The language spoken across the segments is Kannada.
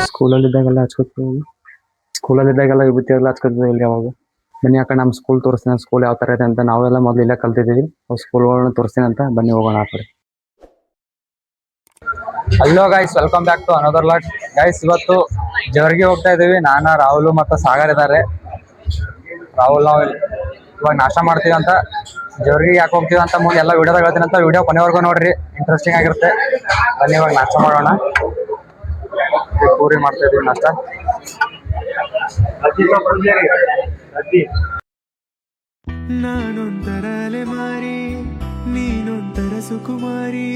ಸ್ಕೂಲಲ್ಲಿದ್ದಾಗೆಲ್ಲ ಹಚ್ಕೋತೀವಿ. ಸ್ಕೂಲಲ್ಲಿದ್ದಾಗೆಲ್ಲ ವಿಭೂತಿ ಎಲ್ಲ ಹಚ್ಕೋತೀವಿ ಇಲ್ಲಿ ಯಾವಾಗ. ಬನ್ನಿ ಆ ಕಡೆ ನಮ್ಮ ಸ್ಕೂಲ್ ತೋರಿಸ್ತೀನಿ, ಸ್ಕೂಲ್ ಯಾವ ಥರ ಇದೆ ಅಂತ. ನಾವೆಲ್ಲ ಮೊದಲು ಇಲ್ಲೇ ಕಲ್ತಿದ್ದೀವಿ, ಸ್ಕೂಲ್ಗಳನ್ನ ತೋರಿಸ್ತೀನಿ ಅಂತ. ಬನ್ನಿ ಹೋಗೋಣ ಆ ಕಡೆ. Hello guys, welcome back to another lot. Guys, ಇವತ್ತು ಜವರ್ಗಿ ಹೋಗ್ತಾ ಇದೀವಿ. ನಾನು, ರಾಹುಲ್ ಮತ್ತು ಸಾಗರ್ ಇದ್ದಾರೆ. ರಾಹುಲ್ ನಾವು ಇವಾಗ ನಾಷ್ಟ ಮಾಡ್ತೀವಿ ಅಂತ, ಜವರ್ಗಿ ಯಾಕೆ ಹೋಗ್ತೀವಿ ಅಂತ ಮುಂದೆ ಎಲ್ಲ ವಿಡಿಯೋದಾಗ ಹೇಳ್ತೀನಿ ಅಂತ. ವಿಡಿಯೋ ಕೊನೆವರೆಗೂ ನೋಡ್ರಿ, ಇಂಟ್ರೆಸ್ಟಿಂಗ್ ಆಗಿರುತ್ತೆ. ಬನ್ನಿ ಇವಾಗ ನಾಷ್ಟ ಮಾಡೋಣ. ಪೂರಿ ಮಾಡ್ತಾ ಇದೀವಿ ನಾಷ್ಟ. ನಾನೊಂಥರ ಅಲೆಮಾರಿ, ನೀನೊಂಥರ ಸುಕುಮಾರಿ,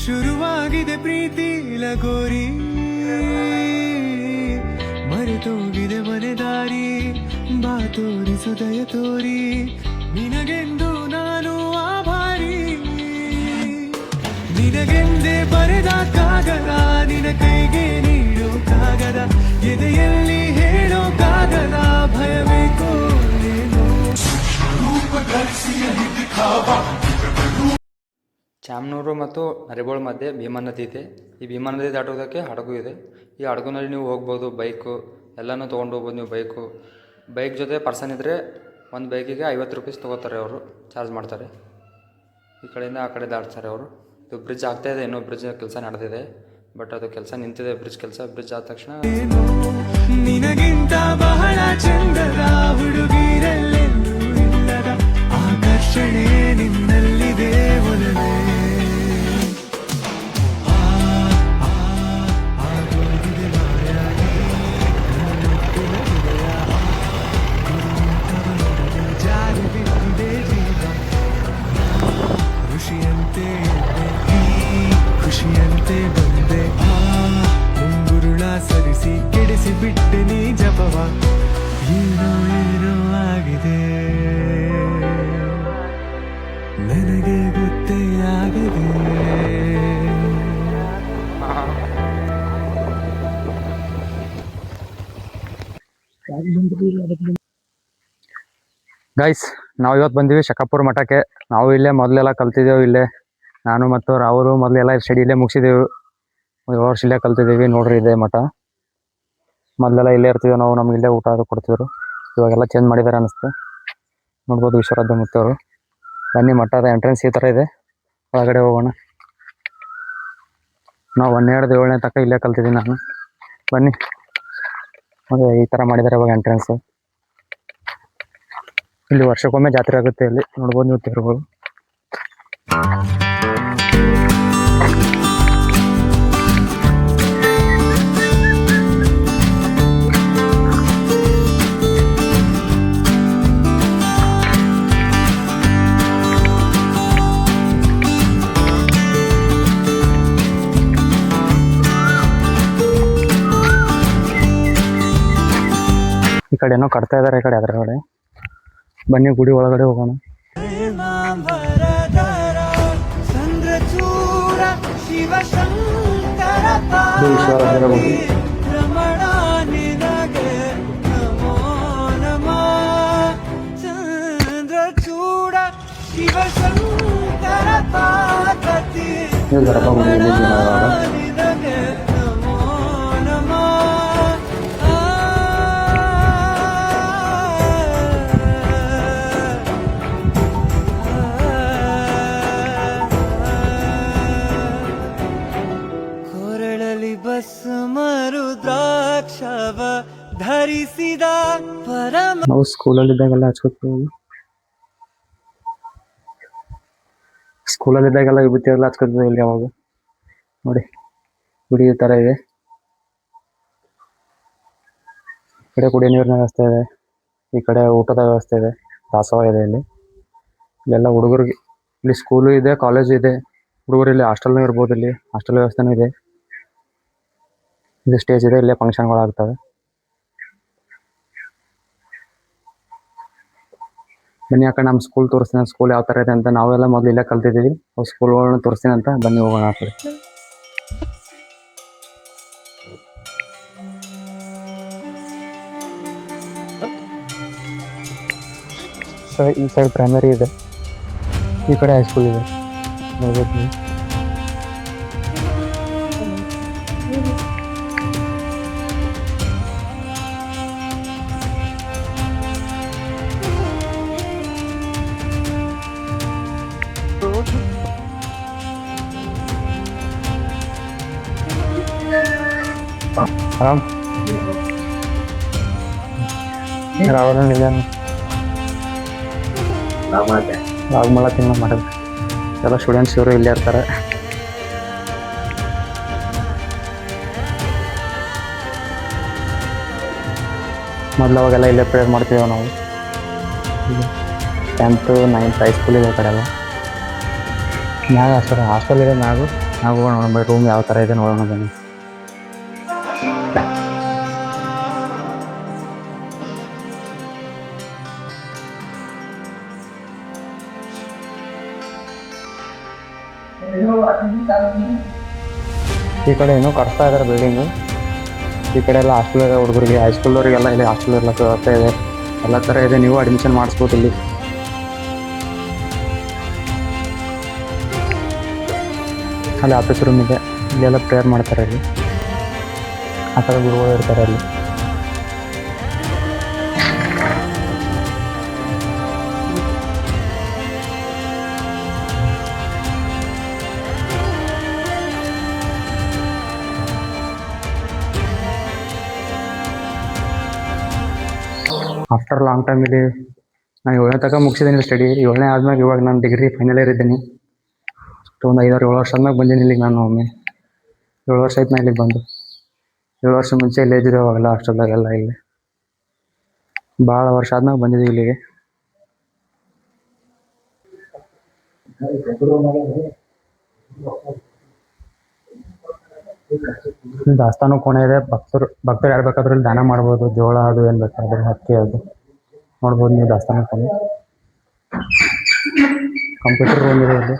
ಶುರುವಾಗಿದೆ ಪ್ರೀತಿ ಲಗೋರಿ, ಮರೆತೋಗಿದೆ ಮನೆದಾರಿ, ಬಾ ತೋರಿಸು ದಯ ತೋರಿ, ನಿನಗೆಂದು ನಾನು ಆಭಾರಿ, ನಿನಗೆಂದೇ ಬರೆದ ಕಾಗದ, ನಿನ ಕೈಗೆ ನೀಡೋ ಕಾಗದ, ಎದೆಯಲ್ಲಿ ಹೇಳೋ ಕಾಗದ, ಭಯಬೇಕೋ ಏನೋ. ಚಾಮನೂರು ಮತ್ತು ನರಿಬೋಳ್ ಮಧ್ಯೆ ಭೀಮಾ ನದಿ ಇದೆ. ಈ ಭೀಮಾ ನದಿ ದಾಟೋದಕ್ಕೆ ಹಡಗು ಇದೆ. ಈ ಹಡಗುನಲ್ಲಿ ನೀವು ಹೋಗ್ಬೋದು. ಬೈಕು ಎಲ್ಲನೂ ತೊಗೊಂಡು ಹೋಗ್ಬೋದು ನೀವು. ಬೈಕ್ ಜೊತೆ ಪರ್ಸನ್ ಇದ್ದರೆ ಒಂದು ಬೈಕಿಗೆ 50 ರೂಪೀಸ್ ತೊಗೋತಾರೆ, ಅವರು ಚಾರ್ಜ್ ಮಾಡ್ತಾರೆ. ಈ ಕಡೆಯಿಂದ ಆ ಕಡೆ ದಾಟ್ತಾರೆ ಅವರು. ಇದು ಬ್ರಿಡ್ಜ್ ಆಗ್ತಾಯಿದೆ, ಇನ್ನೂ ಬ್ರಿಡ್ಜ್ ಕೆಲಸ ನಡೆದಿದೆ, ಬಟ್ ಅದು ಕೆಲಸ ನಿಂತಿದೆ. ಬ್ರಿಡ್ಜ್ ಬ್ರಿಡ್ಜ್ ಆದ ತಕ್ಷಣ ನಿನಗಿಂತ ಬಹಳ ಚಂದದ ಹುಡುಗಿರಲ್ಲೆಂದೂ ಇಲ್ಲದ ಆಕರ್ಷಣೆ ನಿನ್ನಲ್ಲಿದೆ ಒಲವೇ. ಖುಷಿಯಂತೆ ಬಂದೆ ಮುಂಗುರುಳ ಸರಿಸಿ ಕೆಡಿಸಿ ಬಿಟ್ಟೆ ನೀ ಜಪವ, ಏನೋ ಏನೋ ಆಗಿದೆ ನನಗೆ ಗೊತ್ತೇ ಆಗಿದೆ. ಗೈಸ್, ನಾವು ಇವತ್ತು ಬಂದೀವಿ ಶಕಾಪುರ ಮಠಕ್ಕೆ. ನಾವು ಇಲ್ಲೇ ಮೊದಲೆಲ್ಲ ಕಲ್ತಿದ್ದೇವೆ. ಇಲ್ಲೇ ನಾನು ಮತ್ತು ರಾಹುಲ್ ಮೊದಲೆಲ್ಲ ಸ್ಟಡಿ ಇಲ್ಲೇ ಮುಗಿಸಿದ್ದೇವೆ. 7 ವರ್ಷ ಇಲ್ಲೇ ಕಲ್ತಿದ್ದೀವಿ. ನೋಡ್ರಿ, ಇದೆ ಮಠ. ಮೊದಲೆಲ್ಲ ಇಲ್ಲೇ ಇರ್ತೀವಿ ನಾವು. ನಮ್ಗೆ ಇಲ್ಲೇ ಊಟ ಅದು ಕೊಡ್ತಿದ್ರು. ಇವಾಗೆಲ್ಲ ಚೇಂಜ್ ಮಾಡಿದ್ದಾರೆ ಅನ್ನಿಸ್ತು. ನೋಡ್ಬೋದು ಈಶ್ವರದ್ದ ಮುತ್ತವರು. ಬನ್ನಿ, ಮಠದ ಎಂಟ್ರೆನ್ಸ್ ಈ ಥರ ಇದೆ. ಒಳಗಡೆ ಹೋಗೋಣ. ನಾವು 12 7ನೇ ತನಕ ಇಲ್ಲೇ ಕಲ್ತಿದ್ದೀನಿ ನಾನು. ಬನ್ನಿ, ಅದೇ ಈ ಥರ ಮಾಡಿದ್ದಾರೆ ಇವಾಗ ಎಂಟ್ರೆನ್ಸ್. ಇಲ್ಲಿ ವರ್ಷಕ್ಕೊಮ್ಮೆ ಜಾತ್ರೆ ಆಗುತ್ತೆ. ಇಲ್ಲಿ ನೋಡ್ಬೋದು, ನೀವು ತಿರ್ಬೋದು. ಈ ಕಡೆ ಏನೋ ಕಟ್ತಾ ಇದ್ದಾರೆ, ಈ ಕಡೆ ಅದರೊಳಗಡೆ. ಬನ್ನಿ, ಗುಡಿ ಒಳಗಡೆ ಹೋಗೋಣ. ಧರಿಸಿದ ಪರಮ. ನಾವು ಸ್ಕೂಲಲ್ಲಿದ್ದಾಗೆಲ್ಲ ಹಚ್ಕೋತೀವಿ. ಸ್ಕೂಲಲ್ಲಿದ್ದಾಗೆಲ್ಲ ವಿಭೂತಿ ಎಲ್ಲ ಹಚ್ಕೋತೀವಿ ಇಲ್ಲಿ ಯಾವಾಗ. ನೋಡಿ, ಗುಡಿ ಈ ಥರ ಇದೆ. ಈ ಕಡೆ ಕುಡಿಯೋ ನೀರಿನ ವ್ಯವಸ್ಥೆ ಇದೆ, ಈ ಕಡೆ ಊಟದ ವ್ಯವಸ್ಥೆ ಇದೆ, ದಾಸೋಹ ಇದೆ. ಇಲ್ಲೆಲ್ಲ ಹುಡುಗರಿಗೆ, ಇಲ್ಲಿ ಸ್ಕೂಲು ಇದೆ, ಕಾಲೇಜು ಇದೆ. ಹುಡುಗರು ಇಲ್ಲಿ ಹಾಸ್ಟೆಲ್ನೂ ಇರ್ಬೋದು. ಇಲ್ಲಿ ಹಾಸ್ಟೆಲ್ ವ್ಯವಸ್ಥೆನೂ ಇದೆ. ಇದು ಸ್ಟೇಜ್ ಇದೆ, ಇಲ್ಲೇ ಫಂಕ್ಷನ್ಗಳಾಗ್ತವೆ. ಬನ್ನಿ ಆ ಕಡೆ ನಮ್ಮ ಸ್ಕೂಲ್ ತೋರಿಸ್ತೀನಿ, ಸ್ಕೂಲ್ ಯಾವ ಥರ ಇದೆ ಅಂತ. ನಾವೆಲ್ಲ ಮೊದಲು ಇಲ್ಲೇ ಕಲ್ತಿದ್ದೀವಿ, ಸ್ಕೂಲ್ಗಳನ್ನ ತೋರಿಸ್ತೀನಿ ಅಂತ. ಬನ್ನಿ ಹೋಗೋಣ ಆ ಕಡೆ. ಈ ಸೈಡ್ ಪ್ರೈಮರಿ ಇದೆ, ಈ ಕಡೆ ಹೈಸ್ಕೂಲ್ ಇದೆ. ನೋಡ್ಬೇಕು, ಆರಾಮ್ ರಾಹುಲ್ ರಾಗ್ ತಿಂಗಳ ಮಾಡೋದು ಎಲ್ಲ ಸ್ಟೂಡೆಂಟ್ಸ್ ಇವರು ಇಲ್ಲೇ ಇರ್ತಾರೆ. ಮೊದಲು ಅವಾಗೆಲ್ಲ ಇಲ್ಲೇ ಪ್ರೇಯರ್ ಮಾಡ್ತಿದ್ದೇವೆ ನಾವು. 10th 9th ಹೈಸ್ಕೂಲ್ ಇದೆ ಕಡೆ ಎಲ್ಲ ಮ್ಯಾಗ ಹಾಸ್ಟೆಲ್ ಇದೆ ಮ್ಯಾಗು. ನಾವು ನೋಡೋಣ ರೂಮ್ ಯಾವ ಥರ ಇದೆ ನೋಡೋಣ ಬನ್ನಿ. ಈ ಕಡೆ ಇನ್ನೂ ಕಟ್ತಾ ಇದ್ದಾರೆ ಬಿಲ್ಡಿಂಗು. ಈ ಕಡೆ ಎಲ್ಲ ಹಾಸ್ಟೆಲ್ ಇದೆ ಹುಡುಗರಿಗೆ, ಹೈಸ್ಕೂಲ್ವರಿಗೆಲ್ಲ ಇಲ್ಲಿ ಹಾಸ್ಟೆಲ್ ಇರ್ಲಿಕ್ಕೆ ವ್ಯವಸ್ಥೆ ಇದೆ, ಎಲ್ಲ ಥರ ಇದೆ. ನೀವು ಅಡ್ಮಿಷನ್ ಮಾಡಿಸ್ಬೋದು ಇಲ್ಲಿ. ಅಲ್ಲಿ ಆಫೀಸ್ ರೂಮ್ ಇದೆ, ಇಲ್ಲೆಲ್ಲ ಪ್ರೇಯರ್ ಮಾಡ್ತಾರೆ ಅಲ್ಲಿ. ಆ ಥರ ಗುರುಗಳು ಇರ್ತಾರೆ ಅಲ್ಲಿ. ಆಫ್ಟರ್ ಲಾಂಗ್ ಟೈಮ್ ಇಲ್ಲಿ ನಾನು 7ನೇ ತನಕ ಮುಗಿಸಿದ್ದೀನಿ ಸ್ಟಡಿ. 7ನೇ ಆದ್ಮೇಲೆ ಇವಾಗ ನಾನು ಡಿಗ್ರಿ ಫೈನಲ್ ಇಯರ್ ಇದ್ದೀನಿ. ಅಷ್ಟು ಒಂದು 5 7 ವರ್ಷ ಆದ್ಮೇಲೆ ಬಂದೀನಿ ಇಲ್ಲಿಗೆ. ನಾನು ಒಮ್ಮೆ 7 ವರ್ಷ ಆಯ್ತು ನಾನು ಇಲ್ಲಿಗೆ ಬಂದು. 7 ವರ್ಷ ಮುಂಚೆ ಇಲ್ಲೇ ಇದ್ದಿದ್ದೆ ಅವಾಗೆಲ್ಲ ಹಾಸ್ಟೆಲ್ದಾಗೆಲ್ಲ. ಇಲ್ಲಿ ಭಾಳ ವರ್ಷ ಆದ್ಮೇಲೆ ಬಂದಿದ್ದೀವಿ ಇಲ್ಲಿಗೆ. ದಾಸ್ತಾನು ಕೋಣೆ ಇದೆ. ಭಕ್ತರು ಯಾರು ಬೇಕಾದ್ರೂ ಇಲ್ಲಿ ದಾನ ಮಾಡ್ಬೋದು. ಜೋಳ ಅದು ಏನು ಬೇಕಾದ್ರೆ, ಹಕ್ಕಿ ಅದು ನೋಡ್ಬೋದು ನೀವು ದಾಸ್ತಾನು ಕೋಣೆ. ಕಂಪ್ಯೂಟರ್ ರೂಮ್ ಇದೆ ಇಲ್ಲಿ.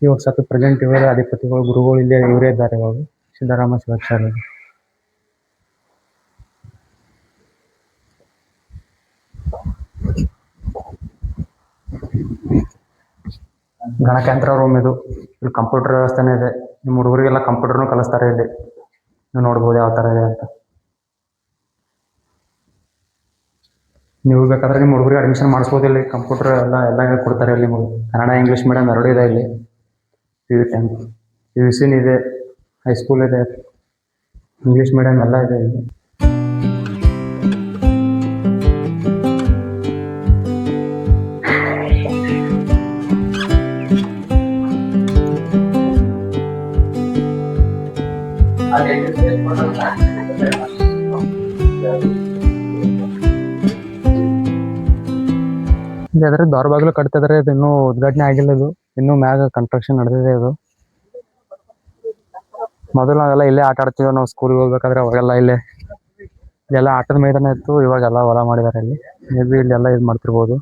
ಇವಾಗ ಸ್ವಲ್ಪ ಪ್ರೆಸೆಂಟ್ ಇವರೇ ಅಧಿಪತಿಗಳು, ಗುರುಗಳು ಇಲ್ಲೇ ಇವರೇ ಇದ್ದಾರೆ ಇವಾಗ, ಸಿದ್ದರಾಮ ಶಿವಾಚಾರ್ಯ. ಗಣಕಯಂತ್ರ ರೂಮ್ ಇದು. ಇಲ್ಲಿ ಕಂಪ್ಯೂಟರ್ ವ್ಯವಸ್ಥೆನೇ ಇದೆ. ನಿಮ್ಮ ಹುಡುಗರಿಗೆಲ್ಲ ಕಂಪ್ಯೂಟರ್ನು ಕಲಿಸ್ತಾರೆ ಇಲ್ಲಿ. ನೀವು ನೋಡ್ಬೋದು ಯಾವ ಥರ ಇದೆ ಅಂತ. ನೀವು ಬೇಕಾದ್ರೆ ನಿಮ್ಮ ಹುಡುಗರಿಗೆ ಅಡ್ಮಿಷನ್ ಮಾಡಿಸ್ಬೋದು ಇಲ್ಲಿ. ಕಂಪ್ಯೂಟರ್ ಎಲ್ಲ ಕೊಡ್ತಾರೆ ಇಲ್ಲಿ. ಕನ್ನಡ ಇಂಗ್ಲೀಷ್ ಮೀಡಿಯಮ್ ಎರಡೂ ಇದೆ ಇಲ್ಲಿ. PUC ಇದೆ, ಹೈಸ್ಕೂಲ್ ಇದೆ, ಇಂಗ್ಲೀಷ್ ಮೀಡಿಯಮ್ ಎಲ್ಲ ಇದೆ ಇಲ್ಲಿ. ಅದ್ರ ದೊರ ಬಾಗಿಲು ಕಟ್ತಿದ್ರೆ ಇದು ಇನ್ನೂ ಉದ್ಘಾಟನೆ ಆಗಿಲ್ಲ. ಇದು ಇನ್ನೂ ಮ್ಯಾಗ ಕನ್ಸ್ಟ್ರಕ್ಷನ್ ನಡೆದಿದೆ. ಇದು ಮೊದಲು ನಾವೆಲ್ಲ ಇಲ್ಲೇ ಆಟ ಆಡ್ತಿದ್ವಿ. ನಾವು ಸ್ಕೂಲ್ಗೆ ಹೋಗ್ಬೇಕಾದ್ರೆ ಅವಾಗೆಲ್ಲ ಇಲ್ಲೆಲ್ಲ ಆಟದ ಮೈದಾನ ಇತ್ತು. ಇವಾಗೆಲ್ಲ ಹೊಲ ಮಾಡಿದ್ದಾರೆ ಇಲ್ಲಿ. ಮೇ ಬಿ ಇಲ್ಲೆಲ್ಲ ಇದು ಮಾಡ್ತಿರ್ಬೋದು.